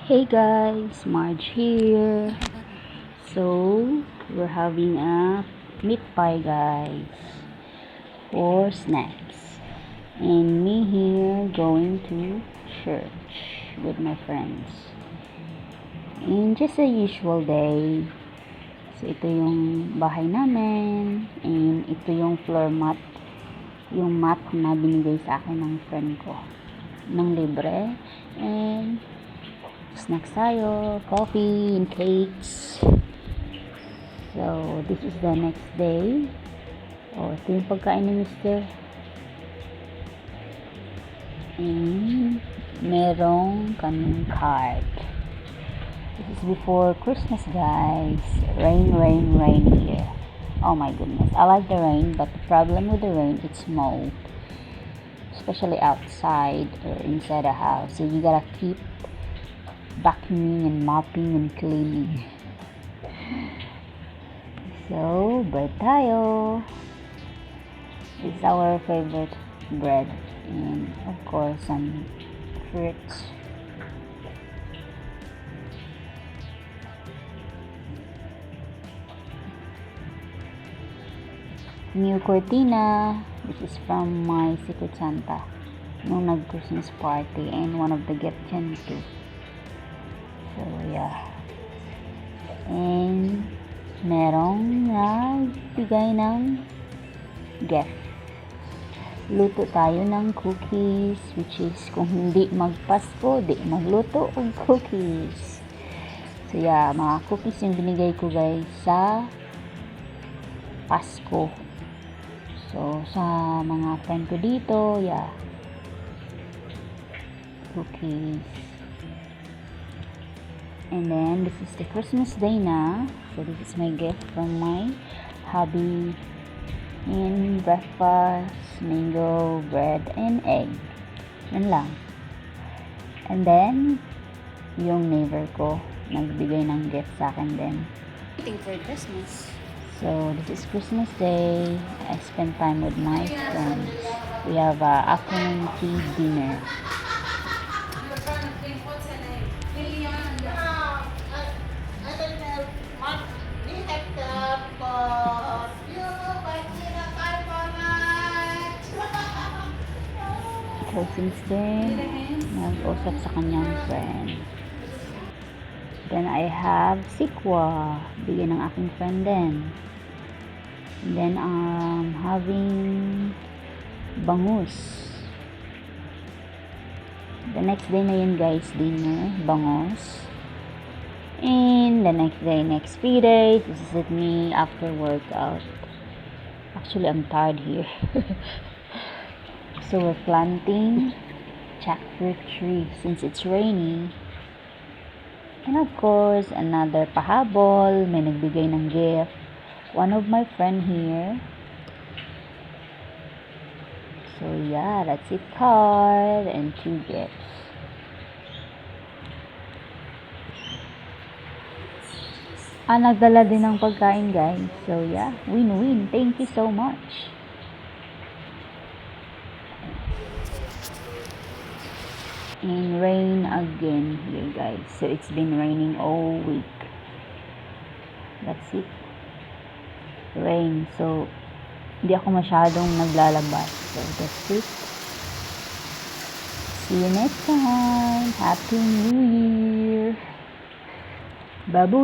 Hey guys, Marge here. So, we're having a meat pie guys for snacks. And me here going to church with my friends. And just a usual day. So, ito yung bahay namin. And ito yung floor mat. Yung mat na binigay sa akin ng friend ko. Ng libre. And snacks tayo, coffee and cakes. So, this is the next day. Ito yung pagkain ni Mr. And merong kaming card. This is before Christmas, guys. Rain here. Oh my goodness. I like the rain, but the problem with the rain, it's mold. Especially outside or inside the house. So, you gotta keep vacuuming and mopping and cleaning. So, bread tayo. This is our favorite bread. And, of course, some fruits. New cortina. This is from my Secret Santa. Nung nag-Christmas party. And one of the gift dyan too. So, yeah. And, merong nagbigay ng gift. Luto tayo ng cookies, which is, kung hindi magpasko, di magluto ng cookies. So, yeah, mga cookies yung binigay ko, guys, sa Pasko. So, sa mga friend ko dito, yeah. Cookies. And then, this is the Christmas day na. So, this is my gift from my hubby. And breakfast, mango, bread, and egg. Yan lang. And then, yung neighbor ko, nagbigay ng gift sa akin din. Waiting for Christmas. So, this is Christmas day. I spend time with my friends. We have afternoon tea dinner. So, since then, nag-usap sa kanyang friend. Then, I have sikwa. Bigyan ng aking friend din. And then, having bangus. The next day na yun, guys, dinner. Bangus. And the next day, next 3 days, this is with me after workout. Actually, I'm tired here. So, we're planting jackfruit tree since it's rainy. And of course, another pahabol. May nagbigay ng gift. One of my friend here. So, yeah, that's it. Card and 2 gifts. Nagdala din ng pagkain, guys. So, yeah, win-win. Thank you so much. And rain again here, guys. So, it's been raining all week. That's it. Rain. So, hindi ako masyadong naglalabas. So, that's it. See you next time. Happy New Year. Babu.